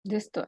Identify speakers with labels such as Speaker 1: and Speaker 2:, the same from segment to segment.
Speaker 1: Listo.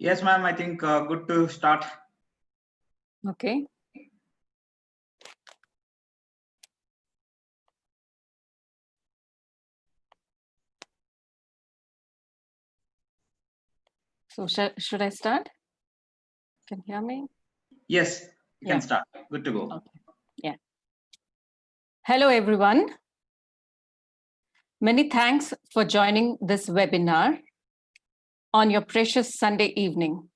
Speaker 2: Yes, ma'am. I think good to start.
Speaker 1: Okay. So should I start? Can you hear me?
Speaker 2: Yes, you can start. Good to go.
Speaker 1: Okay. Yeah. Hello, everyone. Many thanks for joining this webinar on your precious Sunday evening.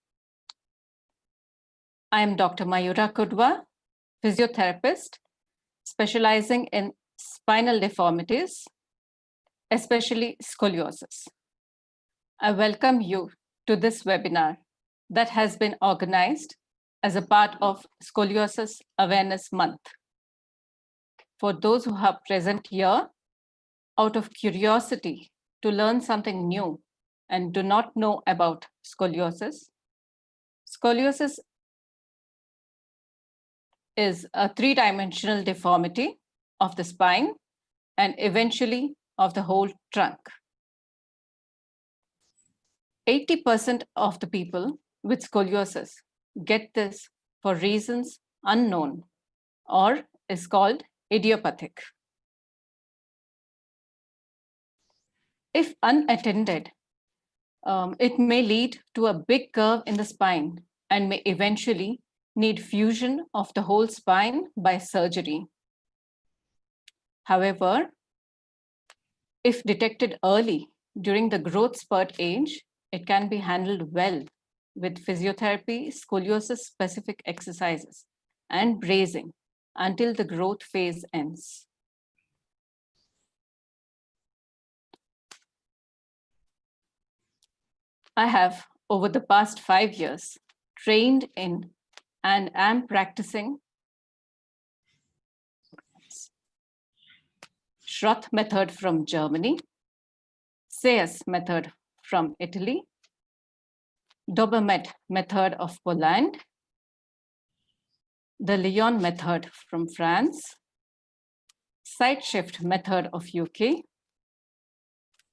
Speaker 1: I am Dr. Mayura Kudva, physiotherapist, specializing in spinal deformities, especially scoliosis. I welcome you to this webinar that has been organized as a part of Scoliosis Awareness Month. For those who are present here, out of curiosity to learn something new and do not know about scoliosis, scoliosis is a three-dimensional deformity of the spine and eventually of the whole trunk. 80% of the people with scoliosis get this for reasons unknown or is called idiopathic. If unattended, it may lead to a big curve in the spine and may eventually need fusion of the whole spine by surgery. However, if detected early during the growth spurt age, it can be handled well with physiotherapy, scoliosis-specific exercises, and bracing until the growth phase ends. I have, over the past 5 years, trained in and am practicing Schroth method from Germany, Sayers method from Italy, Dobermet method of Poland, the Lyon method from France, side shift method of UK,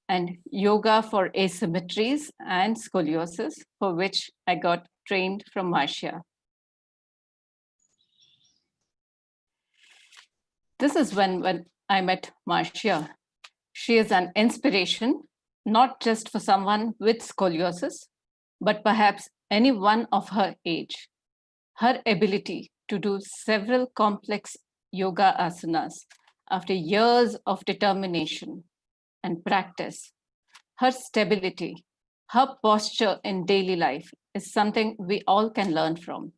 Speaker 1: and yoga for asymmetries and scoliosis, for which I got trained from Marcia. This is when I met Marcia. She is an inspiration, not just for someone with scoliosis, but perhaps anyone of her age. Her ability to do several complex yoga asanas after years of determination and practice, her stability, her posture in daily life is something we all can learn from.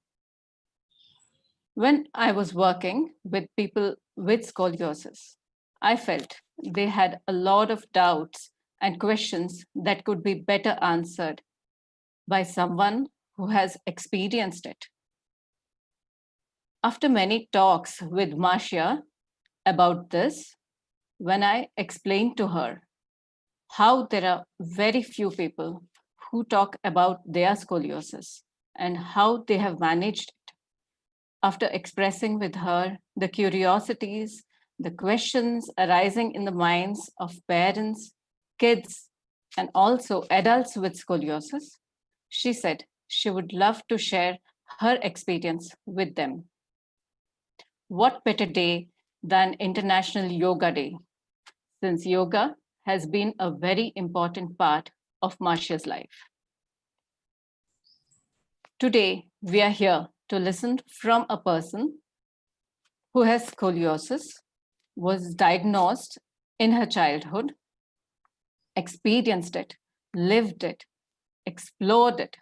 Speaker 1: When I was working with people with scoliosis, I felt they had a lot of doubts and questions that could be better answered by someone who has experienced it. After many talks with Marcia about this, when I explained to her how there are very few people who talk about their scoliosis and how they have managed it, after expressing with her the curiosities, the questions arising in the minds of parents, kids, and also adults with scoliosis, she said she would love to share her experience with them. What better day than International Yoga Day, since yoga has been a very important part of Marcia's life. Today, we are here to listen from a person who has scoliosis, was diagnosed in her childhood, experienced it, lived it, explored it,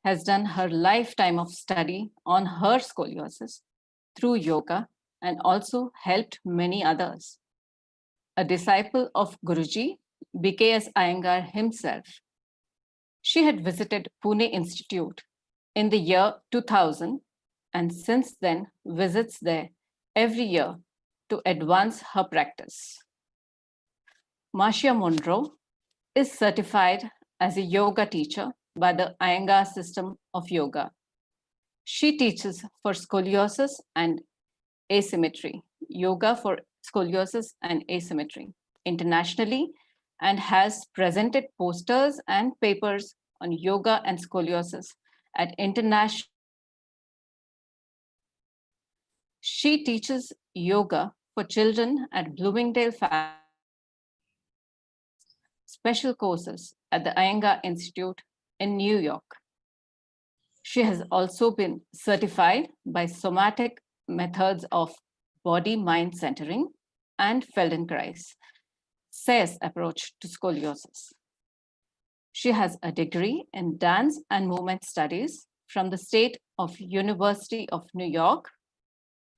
Speaker 1: has done her lifetime of study on her scoliosis through yoga and also helped many others. A disciple of Guruji, BKS Iyengar himself. She had visited Pune Institute in the year 2000 and since then visits there every year to advance her practice. Marcia Monroe is certified as a yoga teacher by the Iyengar System of Yoga. She teaches for scoliosis and asymmetry, yoga for scoliosis and asymmetry internationally, and has presented posters and papers on yoga and scoliosis at international. She teaches yoga for children at Bloomingdale special courses at the Iyengar Institute in New York. She has also been certified by Somatic Methods of Body-Mind Centering and Feldenkrais, SAYS approach to scoliosis. She has a degree in dance and movement studies from the State of University of New York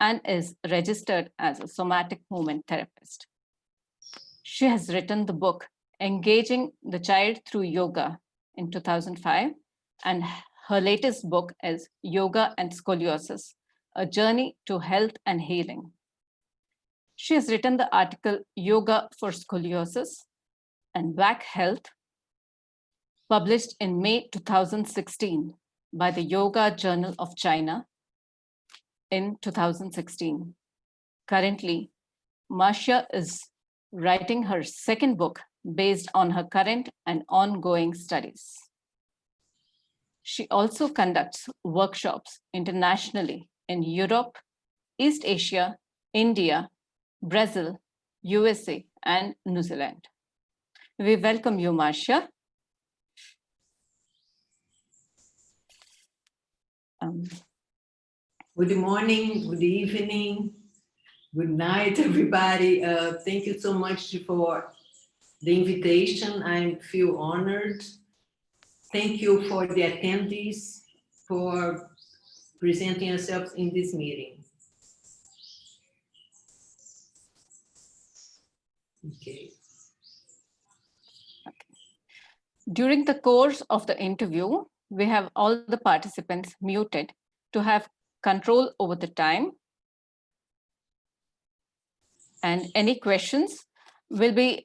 Speaker 1: and is registered as a Somatic Movement Therapist. She has written the book Engaging the Child Through Yoga in 2005, and her latest book is Yoga and Scoliosis, A Journey to Health and Healing. She has written the article Yoga for Scoliosis and Back Health, published in May 2016 by the Yoga Journal of China in 2016. Currently, Masha is writing her second book based on her current and ongoing studies. She also conducts workshops internationally in Europe, East Asia, India, Brazil, USA, and New Zealand. We welcome you, Marcia.
Speaker 3: Good morning, good evening, good night, everybody. Thank you so much for the invitation. I feel honored. Thank you for the attendees for presenting yourselves in this meeting. Okay.
Speaker 1: During the course of the interview, we have all the participants muted to have control over the time. And any questions will be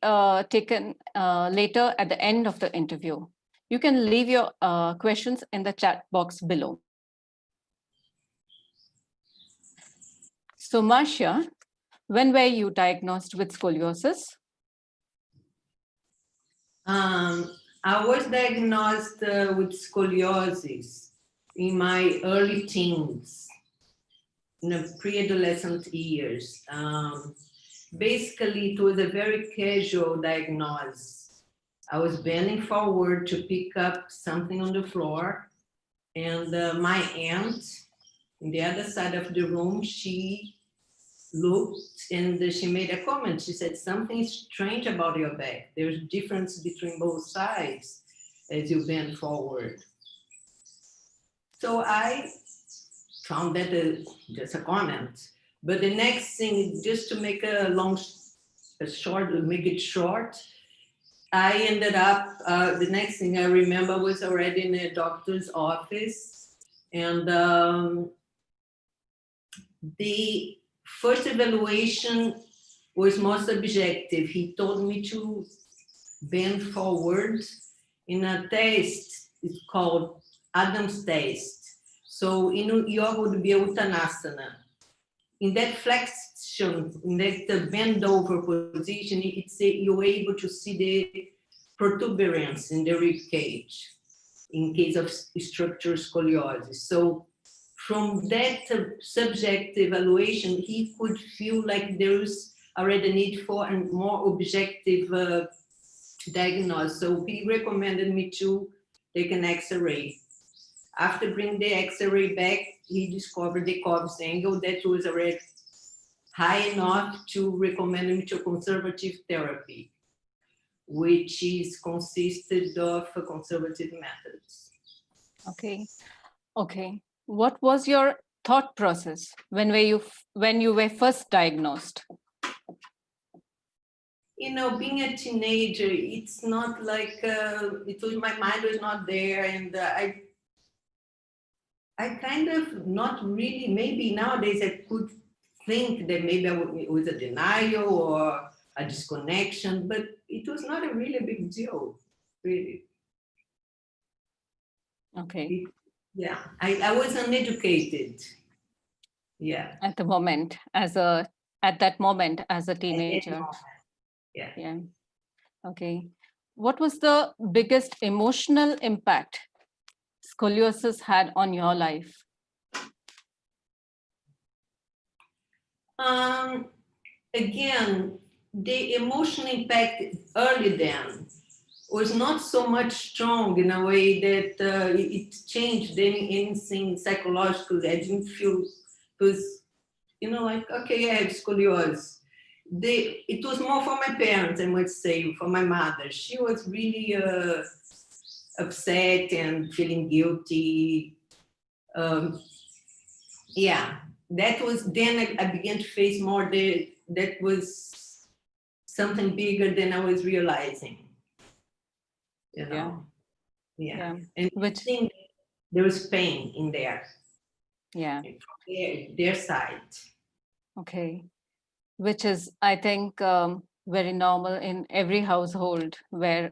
Speaker 1: taken later at the end of the interview. You can leave your questions in the chat box below. So Marcia, when were you diagnosed with scoliosis?
Speaker 3: I was diagnosed with scoliosis in my early teens, in the pre-adolescent years. Basically, it was a very casual diagnosis. I was bending forward to pick up something on the floor, and my aunt, on the other side of the room, she looked and she made a comment. She said, something strange about your back. There's a difference between both sides as you bend forward. So I found that just a comment. But the next thing, just to make make it short, I ended up, the next thing I remember was already in a doctor's office. And the first evaluation was more subjective. He told me to bend forward in a test. It's called Adam's test. So in yoga would be a uttanasana. In that flexion, in that bend over position, you're able to see the protuberance in the rib cage in case of structural scoliosis. So from that subject evaluation, he could feel like there's already a need for a more objective diagnosis. So he recommended me to take an X-ray. After bringing the X-ray back, he discovered the Cobb's angle that was already high enough to recommend me to conservative therapy, which is consisted of conservative methods.
Speaker 1: Okay. Okay. What was your thought process when you were first diagnosed?
Speaker 3: You know, being a teenager, it's not like my mind was not there, and I kind of not really. Maybe nowadays I could think that maybe it was a denial or a disconnection, but it was not a really big deal, really.
Speaker 1: Okay.
Speaker 3: Yeah, I was uneducated. Yeah.
Speaker 1: At that moment as a teenager.
Speaker 3: Yeah.
Speaker 1: Yeah. Okay. What was the biggest emotional impact scoliosis had on your life?
Speaker 3: Again, the emotional impact early then was not so much strong in a way that it changed anything psychologically. I didn't feel, because, you know, like, okay, I have scoliosis. It was more for my parents, I must say, for my mother. She was really upset and feeling guilty. Yeah, that was, then I began to face more that was something bigger than I was realizing. You know? Yeah. And
Speaker 1: Which,
Speaker 3: I think there was pain in there.
Speaker 1: yeah.
Speaker 3: From their side.
Speaker 1: Okay. Which is, I think, very normal in every household where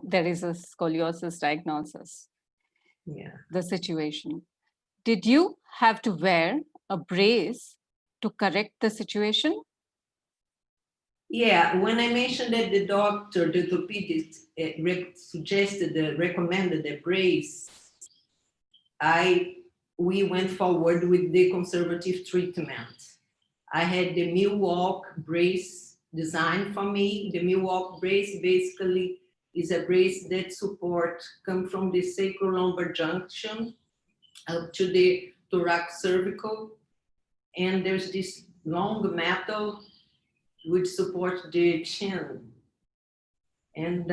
Speaker 1: there is a scoliosis diagnosis.
Speaker 3: Yeah.
Speaker 1: The situation. Did you have to wear a brace to correct the situation?
Speaker 3: Yeah, when I mentioned that the doctor, the orthopedist, recommended the brace, we went forward with the conservative treatment. I had the Milwaukee brace designed for me. The Milwaukee brace basically is a brace that come from the sacro-lumbar junction up to the thorax cervical. And there's this long metal which supports the chin. And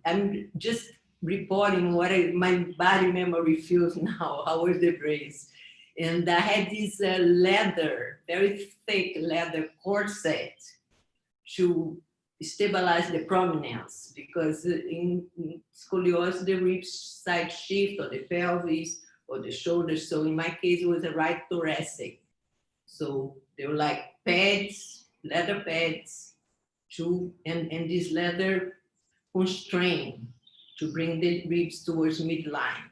Speaker 3: I'm just reporting what my body memory feels now, how was the brace. And I had this leather, very thick leather corset to stabilize the prominence, because in scoliosis, the rib side shift or the pelvis or the shoulders. So in my case, it was a right thoracic. So they were like pads, leather pads, and this leather constraint to bring the ribs towards midline.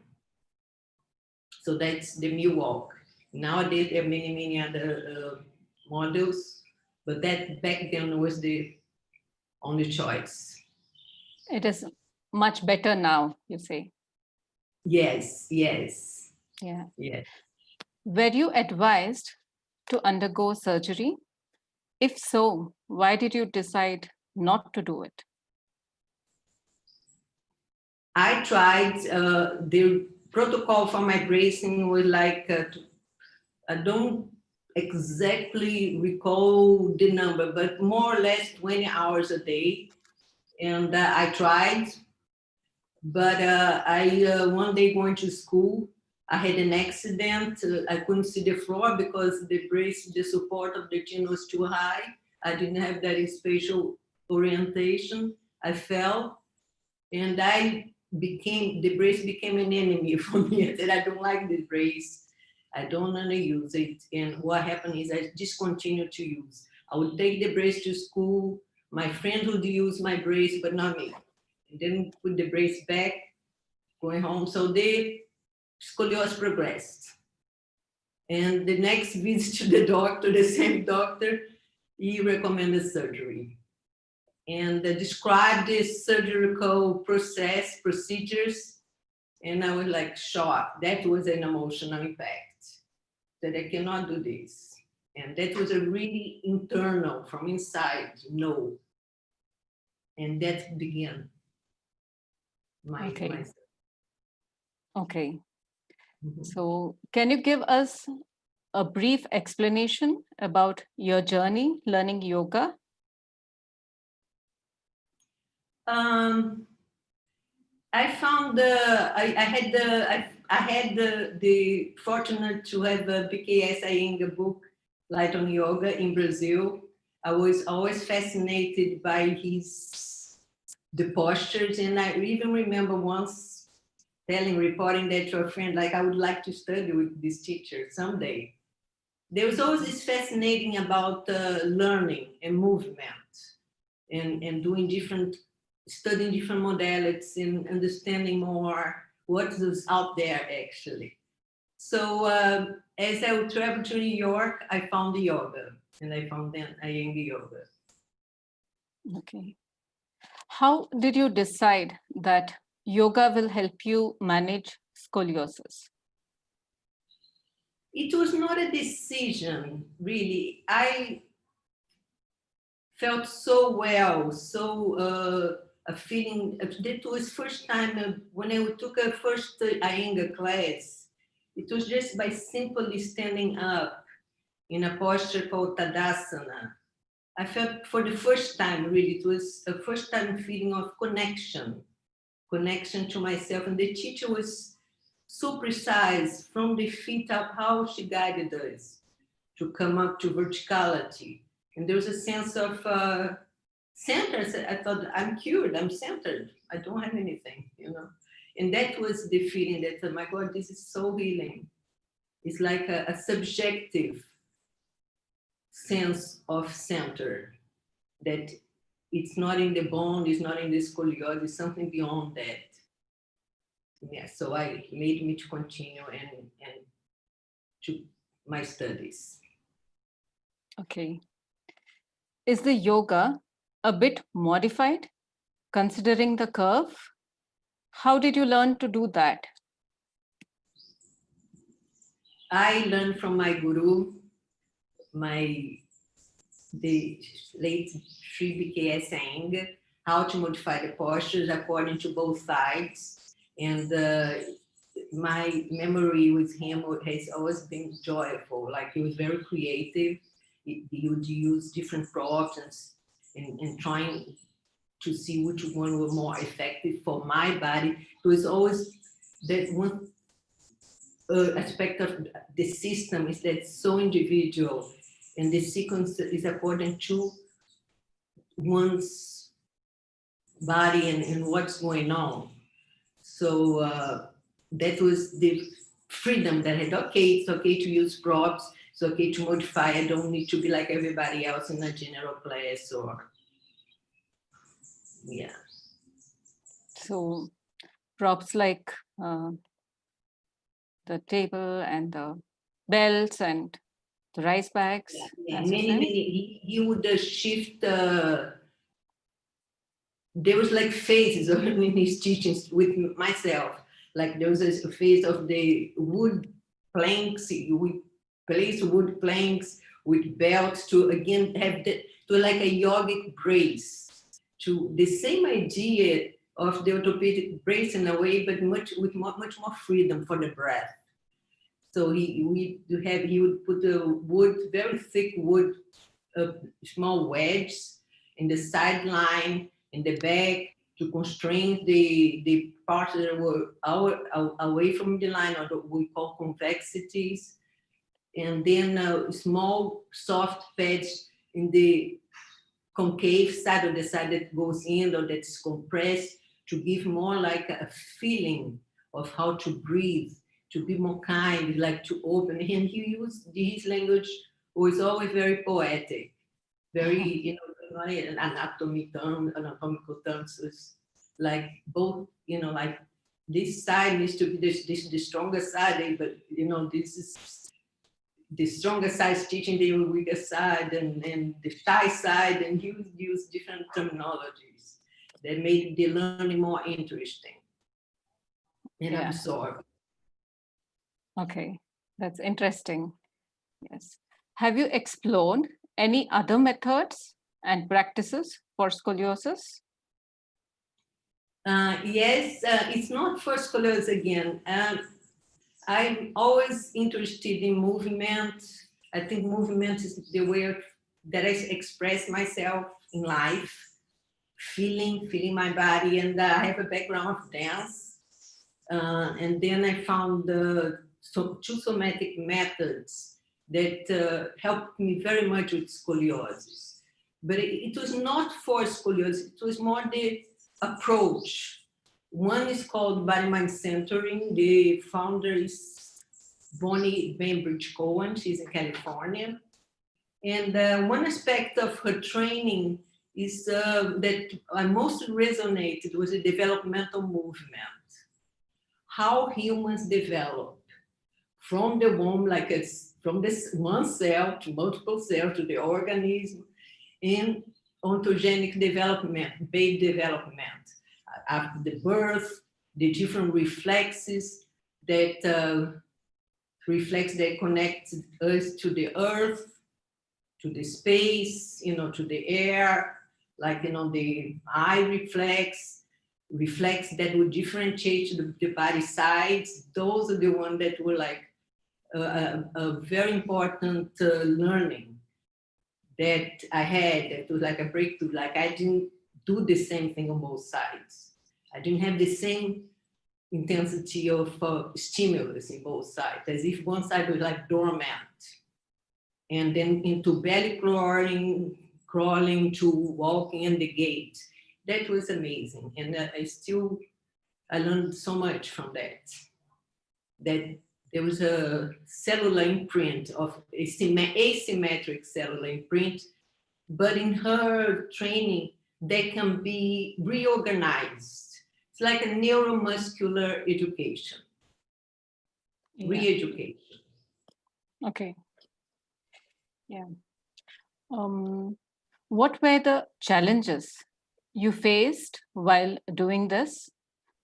Speaker 3: So that's the Milwaukee. Nowadays, there are many other models, but that back then was the only choice.
Speaker 1: It is much better now, you say?
Speaker 3: Yes.
Speaker 1: Yeah.
Speaker 3: Yes.
Speaker 1: Were you advised to undergo surgery? If so, why did you decide not to do it?
Speaker 3: I tried, the protocol for my bracing was like, I don't exactly recall the number, but more or less 20 hours a day. And I tried, but one day going to school, I had an accident. I couldn't see the floor because the support of the chin was too high. I didn't have that spatial orientation. I fell, and the brace became an enemy for me. I said, I don't like this brace. I don't want to use it. And what happened is I discontinued to use. I would take the brace to school. My friend would use my brace, but not me. And then put the brace back, going home. So the scoliosis progressed. And the next visit to the doctor, the same doctor, he recommended surgery and described this surgical procedures. And I was like shocked. That was an emotional impact, that I cannot do this. And that was a really internal, from inside, no. And that began my.
Speaker 1: Okay. Okay.
Speaker 3: Mhm.
Speaker 1: So can you give us a brief explanation about your journey learning yoga?
Speaker 3: I found I had the fortunate to have a BKS Iyengar book, Light on Yoga, in Brazil. I was always fascinated by the postures, and I even remember once reporting that to a friend, like I would like to study with this teacher someday. There was always this fascinating about learning and movement and doing studying different modalities and understanding more what is out there actually. So as I would travel to New York, I found the yoga, and I found then Iyengar yoga.
Speaker 1: Okay. How did you decide that yoga will help you manage scoliosis?
Speaker 3: It was not a decision, really. I felt so well, so a feeling. That was first time when I took a first Iyengar class. It was just by simply standing up in a posture called Tadasana. I felt for the first time, really, it was a first time feeling of connection to myself. And the teacher was so precise from the feet up, how she guided us to come up to verticality. And there was a sense of center. I thought, I'm cured, I'm centered, I don't have anything, you know. And that was the feeling that, oh my God, this is so healing. It's like a subjective sense of center, that it's not in the bone, it's not in the scoliosis, it's something beyond that. Yeah, so I made me to continue and to my studies.
Speaker 1: Okay. Is the yoga a bit modified considering the curve? How did you learn to do that?
Speaker 3: I learned from my guru, the late Sri BKS Iyengar, how to modify the postures according to both sides. And my memory with him has always been joyful. Like, he was very creative. He would use different props and trying to see which one were more effective for my body. It was always that one aspect of the system is that it's so individual, and the sequence is according to one's body and what's going on. So that was the freedom that I had. Okay, it's okay to use props, it's okay to modify. I don't need to be like everybody else in a general class, or yeah.
Speaker 1: So props like the table and the belts and the rice bags.
Speaker 3: Yeah, he would shift. There was like phases in his teachings with myself. Like, there was a phase of the wood planks. We place wood planks with belts to again have to like a yogic brace, to the same idea of the orthopedic brace in a way, but much more freedom for the breath. So he would put a wood, very thick wood, small wedges in the sideline, in the back, to constrain the parts that were away from the line, or what we call convexities. And then small soft pads in the concave side, or the side that goes in or that's compressed, to give more like a feeling of how to breathe, to be more kind, like to open. And he used his language was always very poetic, very, you know, anatomical terms, was like both, you know, like this side needs to be the stronger side, but you know, this is the stronger side teaching the weaker side and the shy side, and he would use different terminologies that made the learning more interesting and absorbed.
Speaker 1: Okay, that's interesting. Yes. Have you explored any other methods and practices for scoliosis?
Speaker 3: Yes, it's not for scoliosis again. I'm always interested in movement. I think movement is the way that I express myself in life, feeling my body, and I have a background of dance. And then I found two somatic methods that helped me very much with scoliosis. But it was not for scoliosis, it was more the approach. One is called body-mind centering. The founder is Bonnie Bainbridge Cohen. She's in California. And one aspect of her training is that I most resonated was the developmental movement. How humans develop from the womb, like it's from this one cell to multiple cells to the organism, in ontogenic development, baby development. After the birth, the different reflexes that connect us to the earth, to the space, to the air, like, the eye reflex that would differentiate the body sides. Those are the ones that were like a very important learning that I had. That was like a breakthrough. Like I didn't do the same thing on both sides. I didn't have the same intensity of stimulus in both sides, as if one side was like dormant. And then into belly crawling to walking in the gait. That was amazing. And I learned so much from that. That there was a cellular imprint of asymmetric cellular imprint, but in her training, they can be reorganized. It's like a neuromuscular education, re-education.
Speaker 1: Okay. Yeah. What were the challenges you faced while doing this?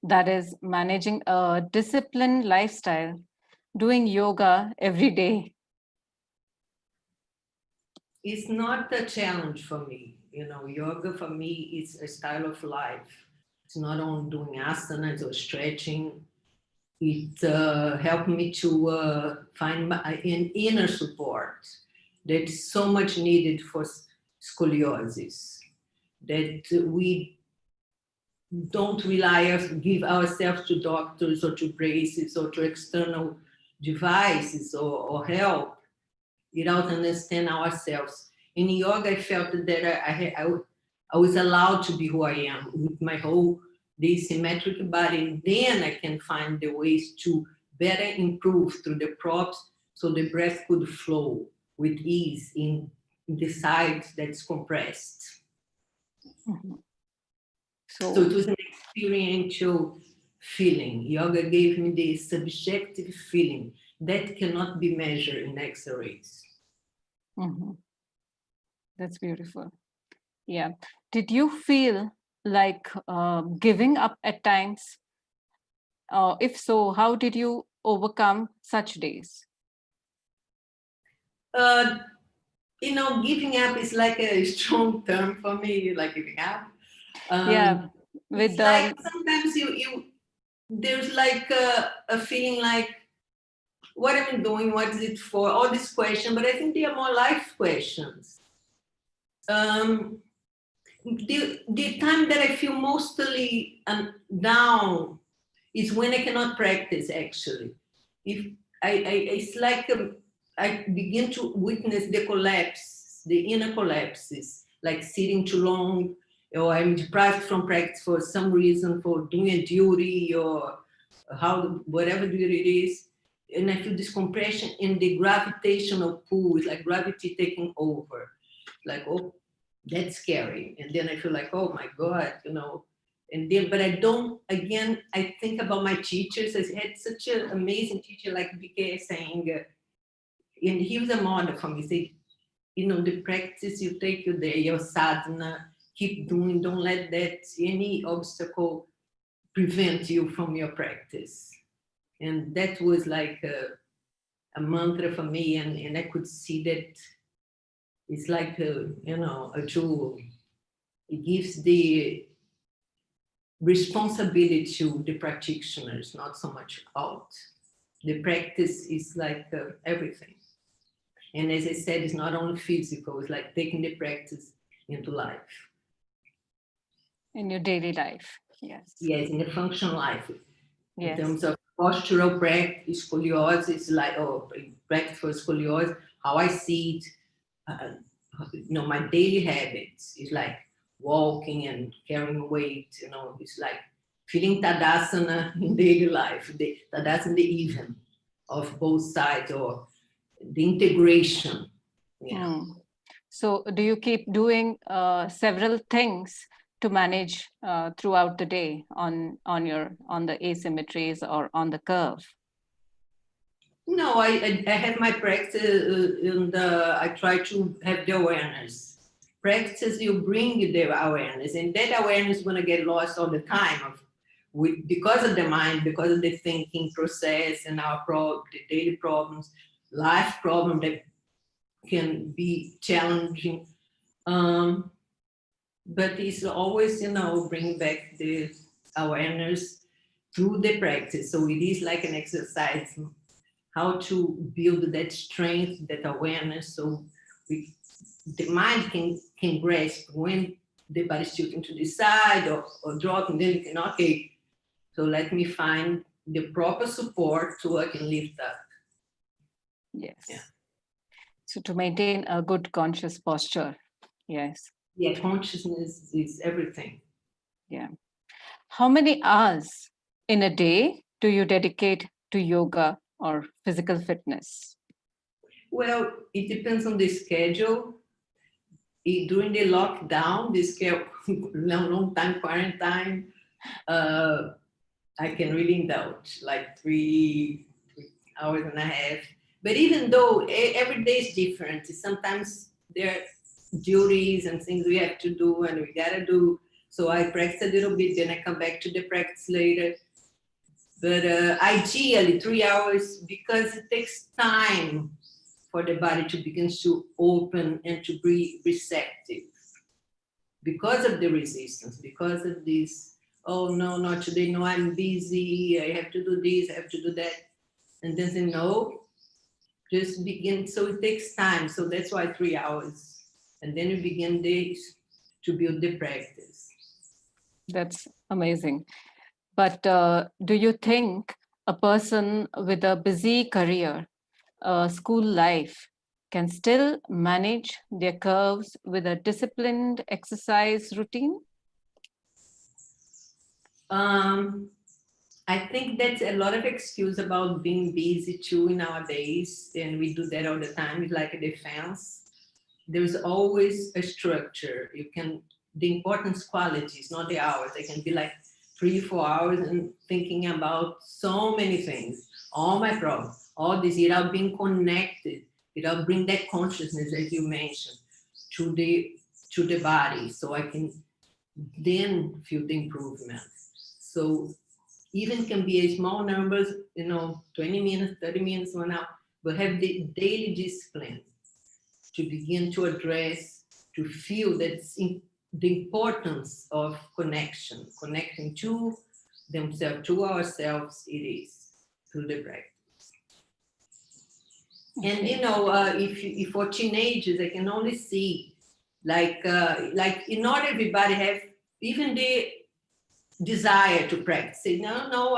Speaker 1: That is, managing a disciplined lifestyle, doing yoga every day.
Speaker 3: It's not a challenge for me. Yoga for me is a style of life. It's not only doing asanas or stretching. It helped me to find an inner support that's so much needed for scoliosis, that we don't give ourselves to doctors or to braces or to external devices or help without understanding ourselves. In yoga, I felt that I was allowed to be who I am with my whole symmetric body, and then I can find the ways to better improve through the props so the breath could flow with ease in the side that's compressed.
Speaker 1: Mm-hmm.
Speaker 3: So it was an experiential feeling. Yoga gave me the subjective feeling that cannot be measured in X-rays.
Speaker 1: Mm-hmm. That's beautiful. Yeah. Did you feel like giving up at times? If so, how did you overcome such days?
Speaker 3: Giving up is like a strong term for me, like giving up.
Speaker 1: With
Speaker 3: it's like sometimes there's like a feeling like, what am I doing? What is it for? All these questions, but I think they are more life questions. The time that I feel mostly down is when I cannot practice, actually. It's like I begin to witness the collapse, the inner collapses, like sitting too long, or I'm deprived from practice for some reason, for doing a duty or whatever duty it is. And I feel this compression in the gravitational pull, it's like gravity taking over. Like, oh, that's scary. And then I feel like, oh my God, And then, but I don't, again, I think about my teachers. I had such an amazing teacher like BK saying, and he was a model for me. He said, you know, the practice you take you there, your sadhana, keep doing, don't let that any obstacle prevent you from your practice. And that was like a mantra for me, and I could see that it's like a, you know, a tool. It gives the responsibility to the practitioners, not so much out. The practice is like everything. And as I said, it's not only physical, it's like taking the practice into life.
Speaker 1: In your daily life, yes.
Speaker 3: Yes, in the functional life.
Speaker 1: Yes.
Speaker 3: In terms of postural practice, scoliosis, like, oh, practice for scoliosis, how I see it, you know, my daily habits is like walking and carrying weight, you know, it's like feeling Tadasana in daily life, the Tadasana, the even of both sides, or the integration. Yeah.
Speaker 1: So do you keep doing several things to manage throughout the day on the asymmetries or on the curve?
Speaker 3: No, I have my practice and I try to have the awareness. Practice, you bring the awareness, and that awareness is going to get lost all the time because of the mind, because of the thinking process and the daily problems, life problem that can be challenging. But it's always, you know, bring back the awareness through the practice. So it is like an exercise, how to build that strength, that awareness, so the mind can grasp when the body is tilting to the side or dropping, then you can, okay, so let me find the proper support so I can lift up.
Speaker 1: Yes.
Speaker 3: Yeah.
Speaker 1: So to maintain a good conscious posture. Yes.
Speaker 3: Yeah, consciousness is everything.
Speaker 1: Yeah. How many hours in a day do you dedicate to yoga or physical fitness?
Speaker 3: Well, it depends on the schedule. During the lockdown, this long time quarantine, I can really indulge like 3 hours and a half. But even though every day is different, sometimes there are duties and things we have to do and we gotta do. So I practice a little bit, then I come back to the practice later. But ideally 3 hours, because it takes time for the body to begin to open and to be receptive. Because of the resistance, because of this, oh no, not today, no, I'm busy, I have to do this, I have to do that. And then say, no, just begin. So it takes time. So that's why 3 hours. And then you begin days to build the practice.
Speaker 1: That's amazing. But do you think a person with a busy career, school life, can still manage their curves with a disciplined exercise routine?
Speaker 3: I think that's a lot of excuse about being busy too nowadays, and we do that all the time. It's like a defense. There's always a structure. The importance qualities, not the hours. They can be like 3-4 hours and thinking about so many things, all my problems, all this, without being connected, without bring that consciousness, as you mentioned, to the body, so I can then feel the improvement. So even can be a small numbers, 20 minutes, 30 minutes, 1 hour, but have the daily discipline to begin to address, to feel that the importance of connecting to themselves, to ourselves, it is through the practice. And if for teenagers, I can only see like not everybody have even the desire to practice. Say, no,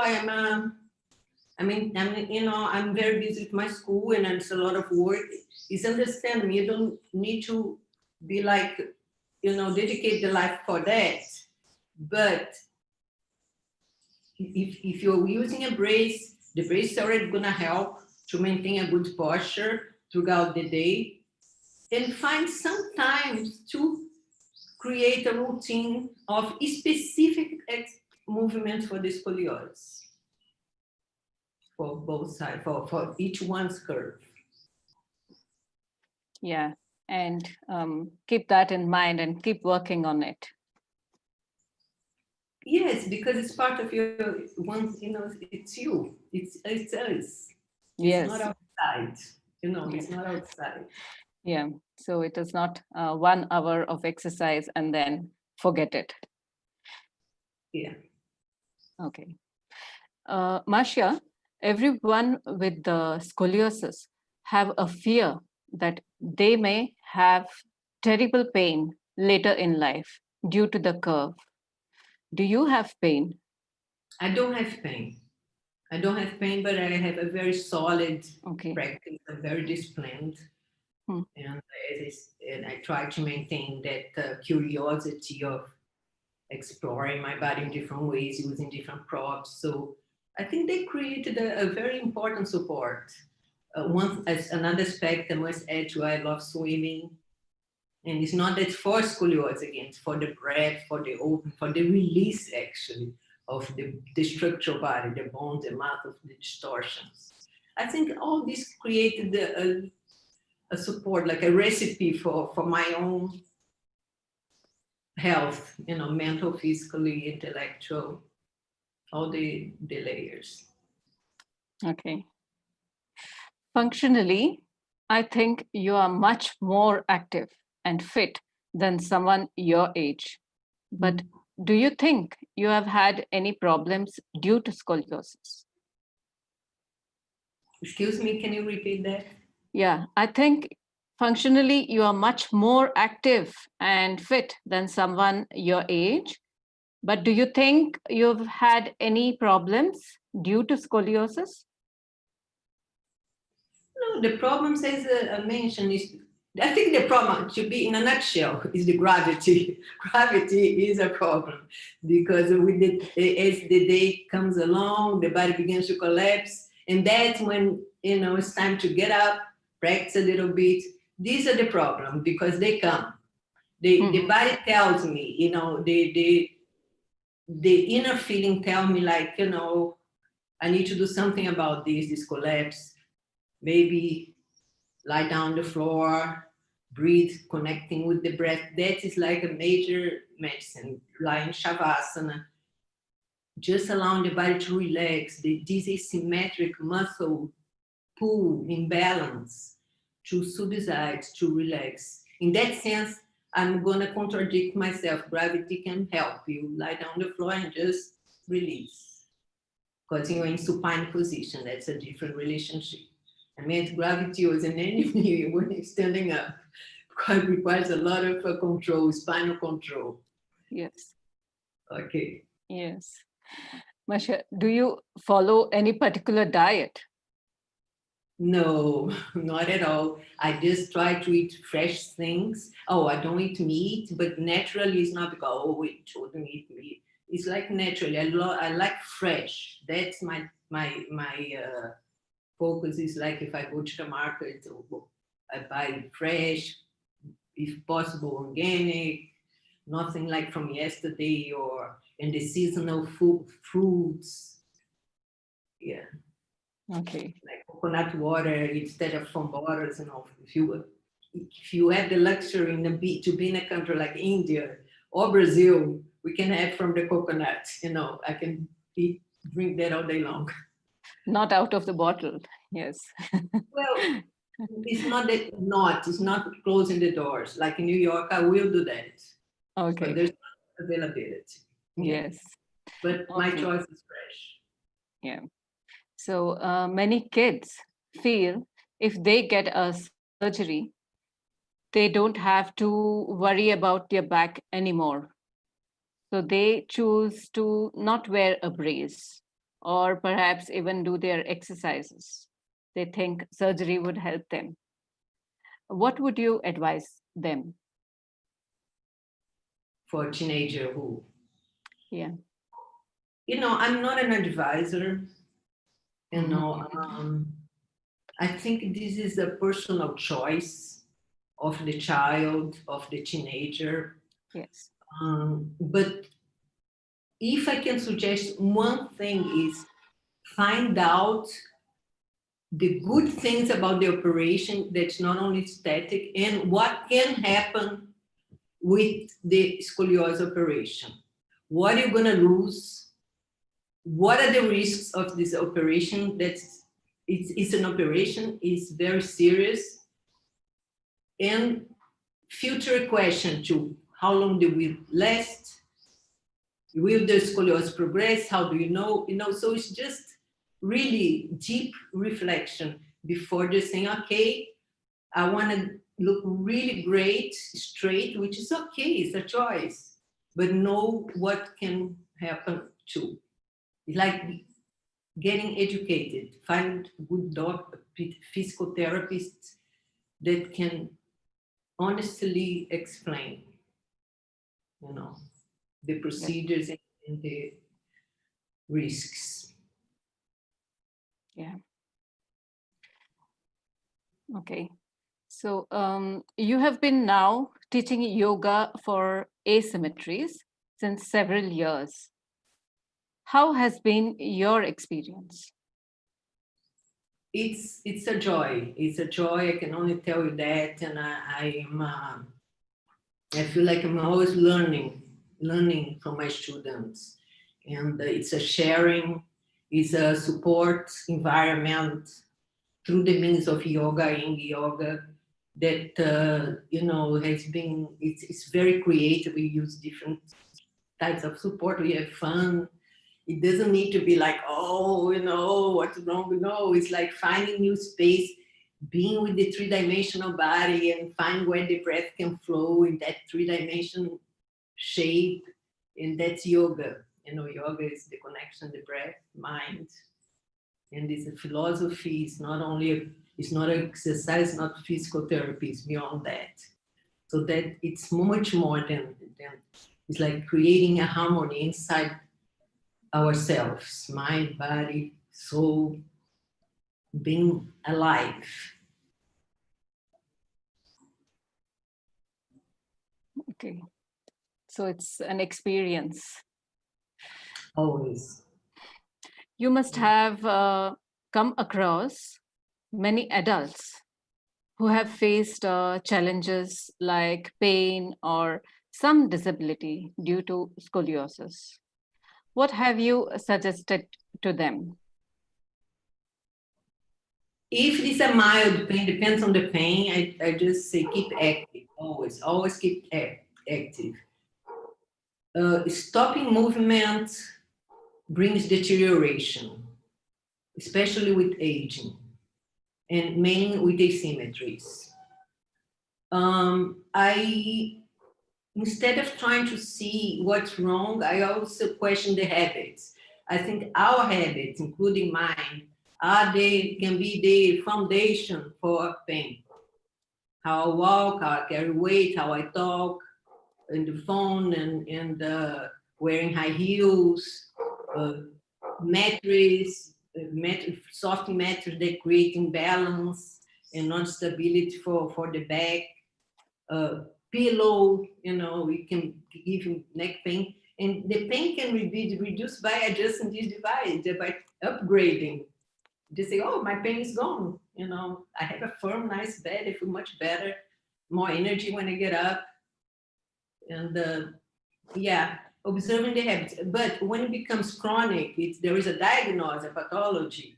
Speaker 3: I'm very busy with my school and it's a lot of work. It's understandable. You don't need to be like, dedicate the life for that. But if you're using a brace, the brace is already gonna help to maintain a good posture throughout the day, and find some time to create a routine of specific movements for the scoliosis, for both sides, for each one's curve.
Speaker 1: Yeah, and keep that in mind and keep working on it.
Speaker 3: Yes, because it's part of your one, it's you. It's us. It's not
Speaker 1: Yes.
Speaker 3: outside.
Speaker 1: Yeah.
Speaker 3: It's not outside.
Speaker 1: Yeah, so it is not 1 hour of exercise and then forget it.
Speaker 3: Yeah.
Speaker 1: Okay. Marcia, everyone with the scoliosis have a fear that they may have terrible pain later in life due to the curve. Do you have pain?
Speaker 3: I don't have pain. I don't have pain, but I have a very solid
Speaker 1: Okay.
Speaker 3: practice. I'm very disciplined.
Speaker 1: Hmm.
Speaker 3: And I try to maintain that curiosity of exploring my body in different ways, using different props. So I think they created a very important support. As another aspect I must add to, I love swimming. And it's not that for scoliosis again, it's for the breath, for the open, for the release actually of the structural body, the bones, the muscles, the distortions. I think all this created a support, like a recipe for my own health, mental, physically, intellectual, all the layers.
Speaker 1: Okay. Functionally, I think you are much more active and fit than someone your age. But do you think you have had any problems due to scoliosis?
Speaker 3: Excuse me, can you repeat that?
Speaker 1: Yeah, I think functionally you are much more active and fit than someone your age. But do you think you've had any problems due to scoliosis?
Speaker 3: No, the problem, as I mentioned, is I think the problem, to be in a nutshell, is the gravity. Gravity is a problem because as the day comes along, the body begins to collapse. And that's when, it's time to get up, practice a little bit. These are the problems because they come. The body tells me, the inner feeling tell me like, I need to do something about this collapse. Maybe lie down on the floor, breathe, connecting with the breath. That is like a major medicine. Lie in Shavasana, just allowing the body to relax. This asymmetric muscle pull imbalance to subside, to relax. In that sense, I'm going to contradict myself. Gravity can help you. Lie down on the floor and just release. Because you're in supine position. That's a different relationship. I mean, gravity was an enemy when you're standing up, because it requires a lot of control, spinal control.
Speaker 1: Yes.
Speaker 3: Okay.
Speaker 1: Yes. Masha, do you follow any particular diet?
Speaker 3: No, not at all. I just try to eat fresh things. Oh, I don't eat meat, but naturally it's not because, oh, we shouldn't eat meat. It's like naturally. I like fresh. That's my focus is like if I go to the market, I buy fresh, if possible, organic, nothing like from yesterday or in the seasonal fruits. Yeah.
Speaker 1: Okay.
Speaker 3: Like coconut water instead of from bottles, if you have the luxury to be in a country like India or Brazil, we can have from the coconut, I can drink that all day long.
Speaker 1: Not out of the bottle. Yes.
Speaker 3: Well, it's not closing the doors. Like in New York, I will do that.
Speaker 1: Okay.
Speaker 3: But there's availability.
Speaker 1: Yes.
Speaker 3: But my
Speaker 1: Okay.
Speaker 3: choice is fresh.
Speaker 1: Yeah. So many kids feel if they get a surgery, they don't have to worry about their back anymore. So they choose to not wear a brace or perhaps even do their exercises. They think surgery would help them. What would you advise them?
Speaker 3: For a teenager who,
Speaker 1: Yeah.
Speaker 3: I'm not an advisor. I think this is a personal choice of the child, of the teenager.
Speaker 1: Yes.
Speaker 3: But if I can suggest one thing is find out the good things about the operation that's not only static, and what can happen with the scoliosis operation. What are you going to lose? What are the risks of this operation? It's an operation, it's very serious. And future question too, how long they will last? Will the scoliosis progress? How do you know? So it's just really deep reflection before just saying, okay, I want to look really great, straight, which is okay, it's a choice, but know what can happen too. It's like getting educated, find good physical therapists that can honestly explain, the procedures and the risks.
Speaker 1: Yeah. Okay. So you have been now teaching yoga for asymmetries since several years. How has been your experience?
Speaker 3: It's a joy. It's a joy. I can only tell you that, and I feel like I'm always learning from my students, and it's a sharing, it's a support environment through the means of yoga, Iyengar yoga, that has been. It's very creative. We use different types of support. We have fun. It doesn't need to be like, oh, what's wrong? No, it's like finding new space, being with the three-dimensional body and find where the breath can flow in that three-dimensional shape. And that's yoga. Yoga is the connection, the breath, mind. And it's a philosophy. It's not an exercise, not physical therapy, it's beyond that. So that it's much more than it's like creating a harmony inside ourselves, mind, body, soul, being alive.
Speaker 1: Okay. So it's an experience.
Speaker 3: Always.
Speaker 1: You must have come across many adults who have faced challenges like pain or some disability due to scoliosis. What have you suggested to them?
Speaker 3: If it's a mild pain, depends on the pain, I just say keep active, always keep active. Stopping movement brings deterioration, especially with aging, and mainly with asymmetries. Instead of trying to see what's wrong, I also question the habits. I think our habits, including mine, can be the foundation for pain. How I walk, how I carry weight, how I talk, on the phone, and wearing high heels, soft mattress that create imbalance and non-stability for the back. Pillow, it can give you neck pain, and the pain can be reduced by adjusting this device, by upgrading. Just say, oh, my pain is gone. I have a firm, nice bed. I feel much better, more energy when I get up. And observing the habits. But when it becomes chronic, there is a diagnosis, a pathology,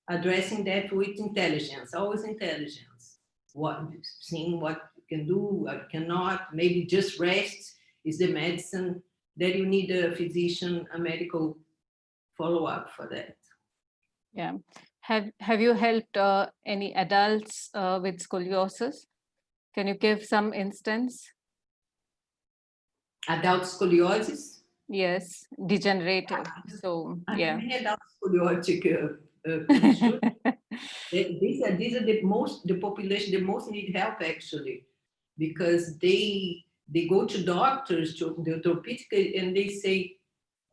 Speaker 3: addressing that with intelligence, always intelligence. Seeing what you can do, what cannot, maybe just rest is the medicine, that you need a physician, a medical follow-up for that.
Speaker 1: Yeah. Have you helped any adults with scoliosis? Can you give some instance?
Speaker 3: Adult scoliosis?
Speaker 1: Yes, degenerative. So yeah.
Speaker 3: Many adult scoliotic conditions. These are the population that most need help, actually, because they go to doctors, to the orthopedic, and they say,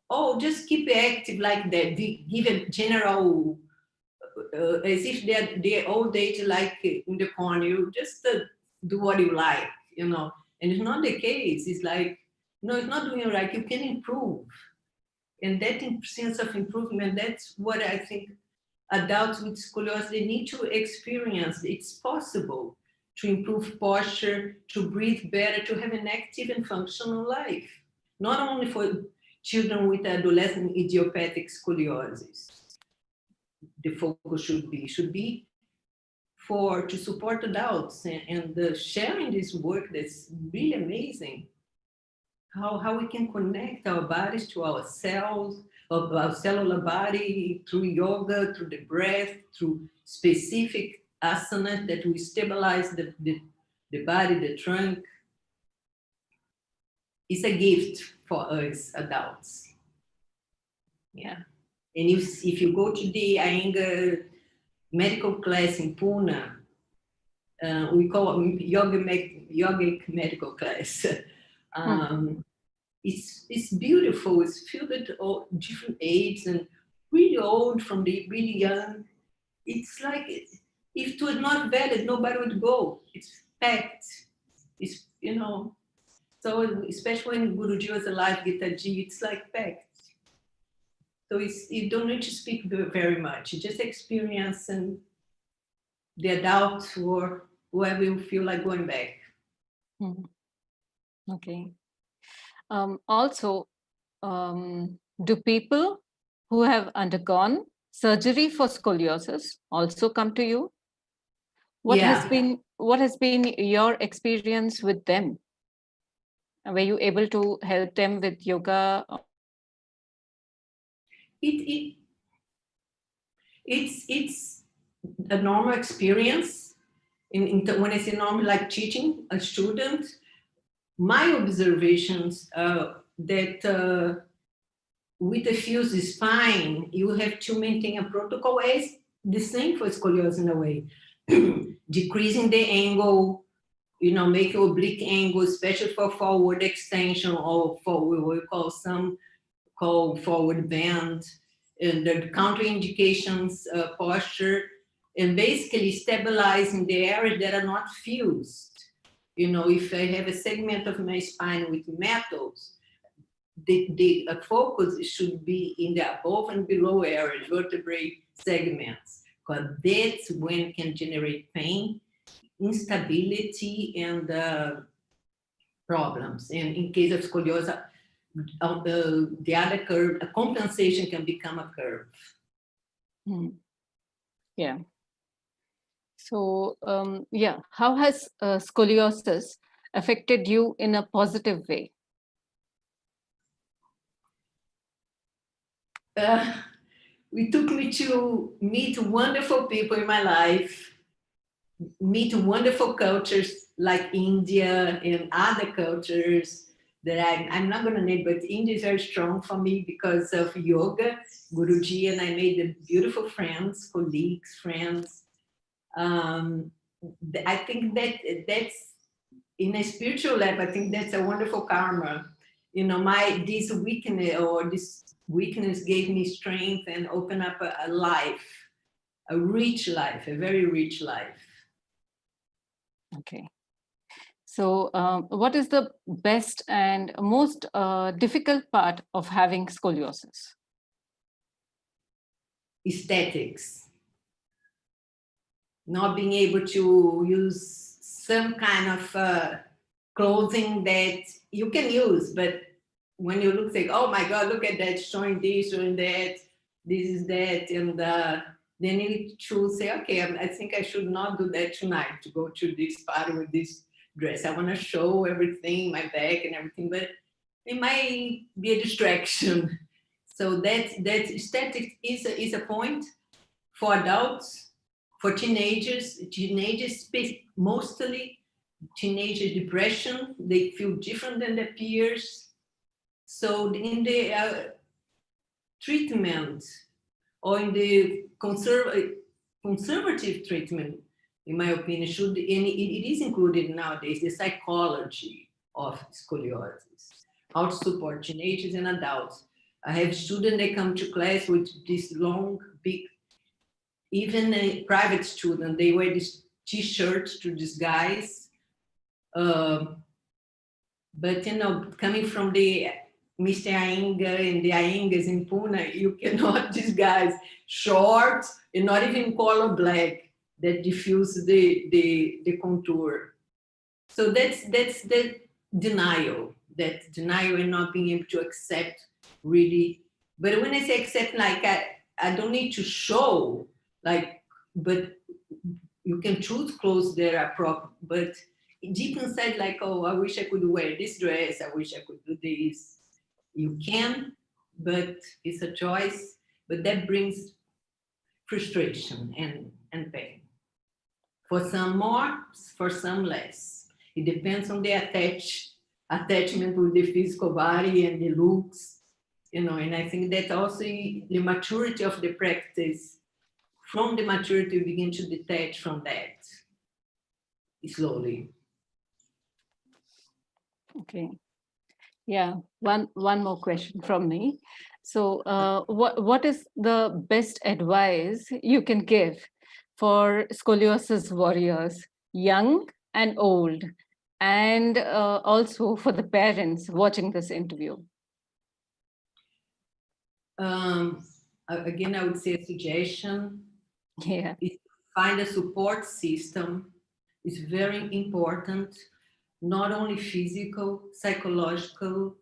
Speaker 3: oh, just keep active like that. They give a general, as if they're old age, like in the corner, you just do what you like, and it's not the case. It's like, no, it's not doing right. You can improve. And that sense of improvement, that's what I think adults with scoliosis, they need to experience it's possible to improve posture, to breathe better, to have an active and functional life. Not only for children with adolescent idiopathic scoliosis. The focus should be to support adults and sharing this work that's really amazing. How we can connect our bodies to our cells, of our cellular body through yoga, through the breath, through specific asanas that will stabilize the body, the trunk. It's a gift for us adults. Yeah. And if you go to the Iyengar medical class in Pune, we call it yogic medical class. It's beautiful. It's filled with all different ages and really old from the really young. It's like if it was not valid, nobody would go. It's packed. It's So especially when Guruji was alive, Gitaji, it's like packed. So you don't need to speak very much. You just experience and the adult or whoever you feel like going back.
Speaker 1: Okay. Also, do people who have undergone surgery for scoliosis also come to you? What has been your experience with them? Were you able to help them with yoga?
Speaker 3: It's a normal experience. When I say normal, like teaching a student, my observations that with the fused spine, you have to maintain a protocol as the same for scoliosis in a way, decreasing the angle, make an oblique angle, especially for forward extension or for what we call forward bend, and the counterindications posture, and basically stabilizing the areas that are not fused. If I have a segment of my spine with metals, the focus should be in the above and below areas, vertebrae segments, because that's when it can generate pain, instability, and problems. And in case of scoliosis, the other curve, a compensation can become a curve.
Speaker 1: Yeah. So, how has scoliosis affected you in a positive way?
Speaker 3: It took me to meet wonderful people in my life, meet wonderful cultures like India and other cultures that I'm not going to name, but India is very strong for me because of yoga, Guruji, and I made beautiful friends, colleagues, friends. I think that's in a spiritual level, I think that's a wonderful karma. This weakness gave me strength and opened up a life, a rich life, a very rich life.
Speaker 1: Okay. So what is the best and most difficult part of having scoliosis?
Speaker 3: Aesthetics. Not being able to use some kind of clothing that you can use, but when you look, like, oh my God, look at that, showing this, showing that, this is that, and then you choose, say, okay, I think I should not do that tonight, to go to this party with this dress. I want to show everything, my back and everything, but it might be a distraction. So that aesthetic is a point for adults, for teenagers mostly teenager depression. They feel different than their peers. So in the treatment or in the conservative treatment, in my opinion, and it is included nowadays, the psychology of scoliosis, how to support teenagers and adults. I have students that come to class with this long, big, even a private student, they wear these t-shirts to disguise. But, coming from the Mr. Iyengar and the Iyengars in Pune, you cannot disguise shorts and not even color black that diffuse the contour. So that's the denial and not being able to accept really. But when I say accept, like I don't need to show, like, but you can choose clothes that are proper, but deep inside, like, oh, I wish I could wear this dress, I wish I could do this. You can, but it's a choice, but that brings frustration and pain. For some more, for some less. It depends on the attachment with the physical body and the looks, you know, and I think that also the maturity of the practice, from the maturity, you begin to detach from that slowly.
Speaker 1: Okay. Yeah, one more question from me. So what is the best advice you can give for scoliosis warriors, young and old, and also for the parents watching this interview?
Speaker 3: Again, I would say a suggestion.
Speaker 1: Yeah.
Speaker 3: Is find a support system. Is very important. Not only physical, psychological,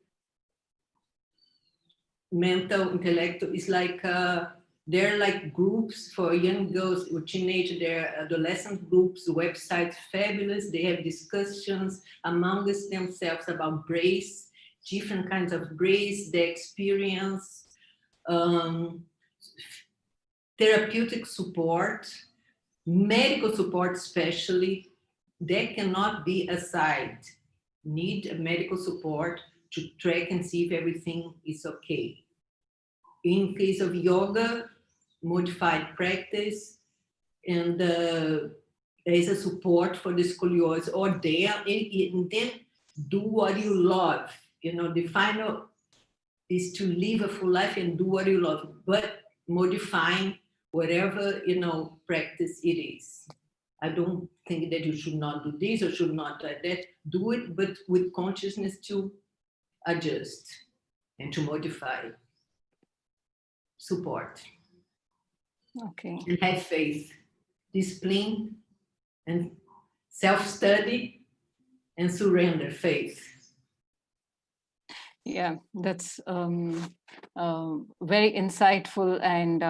Speaker 3: mental, intellectual. It's like there are like groups for young girls or teenagers, there are adolescent groups, websites, fabulous. They have discussions amongst themselves about brace, different kinds of brace, their experience, therapeutic support, medical support especially. That cannot be aside. Need a medical support to track and see if everything is okay. In case of yoga, modified practice, and there is a support for the scoliosis, or there, and then do what you love. You know, the final is to live a full life and do what you love, but modifying whatever, you know, practice it is. I don't think that you should not do this or should not do that. Do it, but with consciousness to adjust and to modify. Support.
Speaker 1: Okay.
Speaker 3: And have faith, discipline, and self-study, and surrender, faith.
Speaker 1: Yeah, that's very insightful, and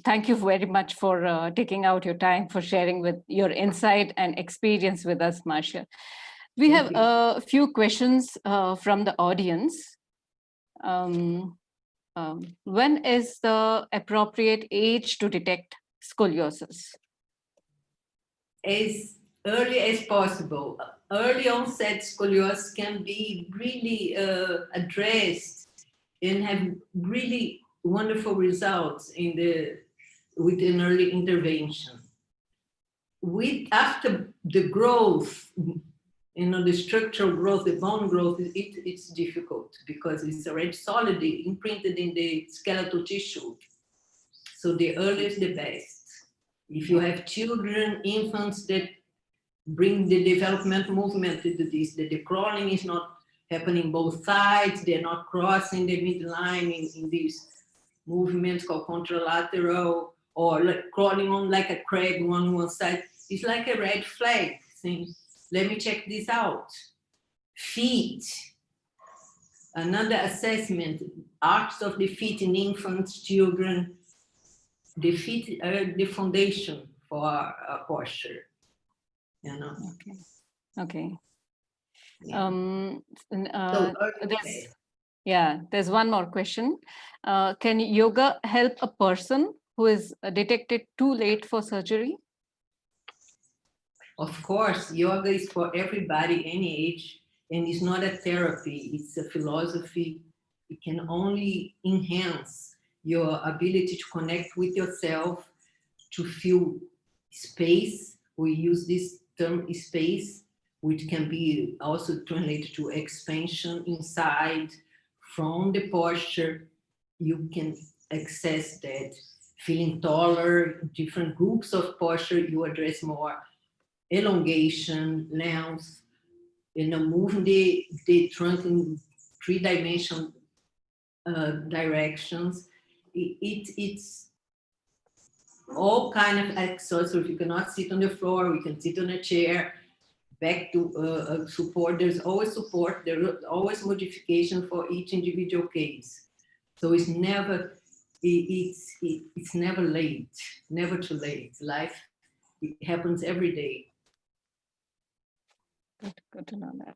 Speaker 1: thank you very much for taking out your time for sharing with your insight and experience with us, Marcia. We have a few questions from the audience. When is the appropriate age to detect scoliosis?
Speaker 3: As early as possible. Early onset scoliosis can be really addressed and have really wonderful results with an early intervention. After the growth, you know, the structural growth, the bone growth, it's difficult because it's already solidly imprinted in the skeletal tissue. So the earlier is the best. If you have children, infants that bring the development movement to this, that the crawling is not happening both sides, they're not crossing the midline in these movements called contralateral, or like crawling on like a crab on one side, it's like a red flag thing. Let me check this out. Feet. Another assessment, arcs of the feet in infants, children. The feet are the foundation for our posture. You know.
Speaker 1: Okay.
Speaker 3: Yeah.
Speaker 1: There's one more question. Can yoga help a person who is detected too late for surgery?
Speaker 3: Of course, yoga is for everybody, any age, and it's not a therapy, it's a philosophy. It can only enhance your ability to connect with yourself, to feel space. We use this term space, which can be also translated to expansion inside. From the posture, you can access that. Feeling taller, different groups of posture, you address more elongation, length, moving the trunk in three-dimensional directions. It's all kind of exercise. So if you cannot sit on the floor, we can sit on a chair. Back to support. There's always support. There's always modification for each individual case. So it's never never late. Never too late. Life, it happens every day.
Speaker 1: Good to know that.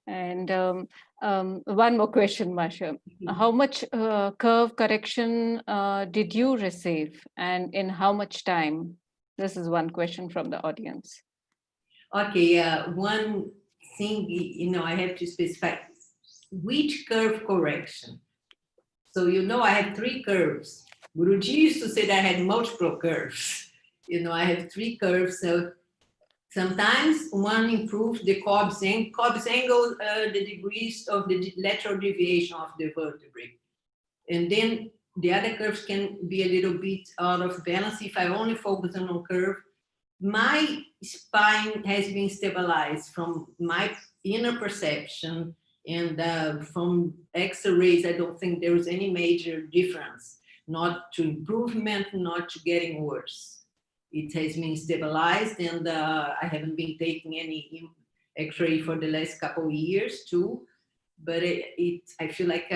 Speaker 1: And one more question, Masha. How much curve correction did you receive, and in how much time? This is one question from the audience.
Speaker 3: Okay, one thing, I have to specify which curve correction. So, I have 3 curves. Guruji used to say that I had multiple curves. I have 3 curves. So sometimes one improves the Cobb's angle. Cobb's angle, the degrees of the lateral deviation of the vertebrae. And then the other curves can be a little bit out of balance if I only focus on one curve. My spine has been stabilized from my inner perception, and from X-rays, I don't think there was any major difference, not to improvement, not to getting worse. It has been stabilized, and I haven't been taking any X-ray for the last couple of years too, but I feel like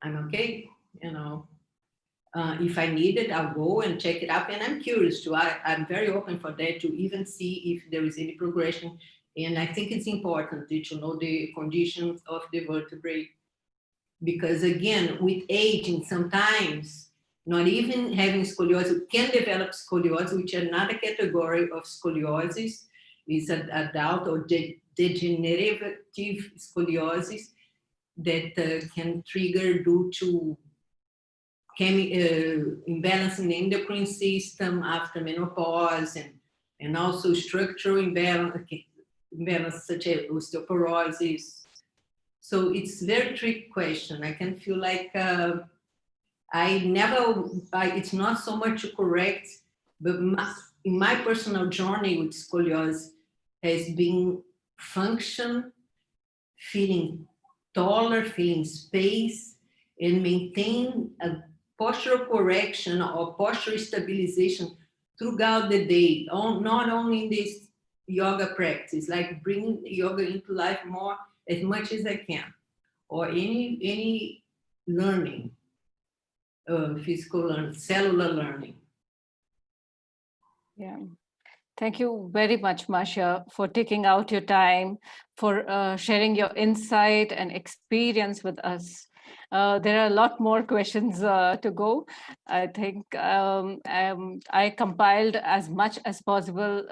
Speaker 3: I'm okay, If I need it, I'll go and check it up. And I'm curious too. I'm very open for that, to even see if there is any progression. And I think it's important to know the conditions of the vertebrae. Because again, with aging, sometimes not even having scoliosis, we can develop scoliosis, which is another category of scoliosis. It's an adult or degenerative scoliosis that can trigger due to imbalance in the endocrine system after menopause, and also structural imbalance such as osteoporosis. So it's a very tricky question. I can feel like it's not so much to correct, but in my personal journey with scoliosis has been function, feeling taller, feeling space, and maintain a postural correction or posture stabilization throughout the day, not only in this yoga practice, like bringing yoga into life more as much as I can, or any learning, physical learning, cellular learning.
Speaker 1: Yeah. Thank you very much, Masha, for taking out your time, for sharing your insight and experience with us. There are a lot more questions to go. I think I compiled as much as possible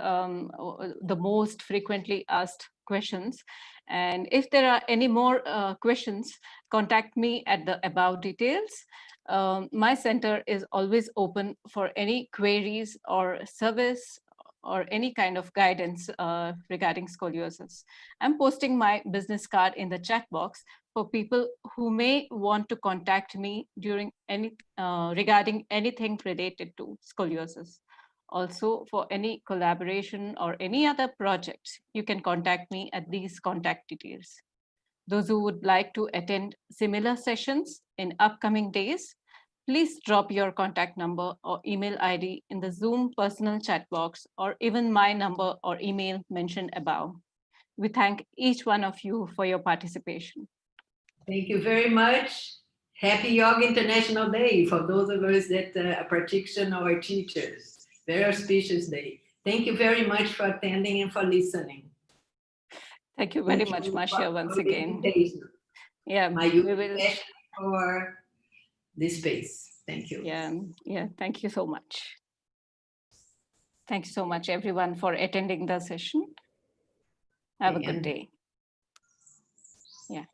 Speaker 1: the most frequently asked questions. And if there are any more questions, contact me at the above details. My center is always open for any queries or service or any kind of guidance regarding scoliosis. I'm posting my business card in the chat box for people who may want to contact me during regarding anything related to scoliosis. Also, for any collaboration or any other projects, you can contact me at these contact details. Those who would like to attend similar sessions in upcoming days, please drop your contact number or email ID in the Zoom personal chat box, or even my number or email mentioned above. We thank each one of you for your participation.
Speaker 3: Thank you very much. Happy Yoga International Day for those of us that are practitioners or teachers. Very auspicious day. Thank you very much for attending and for listening.
Speaker 1: Thank you very much, Marcia, once again. Yeah,
Speaker 3: we will for this space. Thank you.
Speaker 1: Yeah, thank you so much. Thank you so much, everyone, for attending the session. Have a good day. Yeah.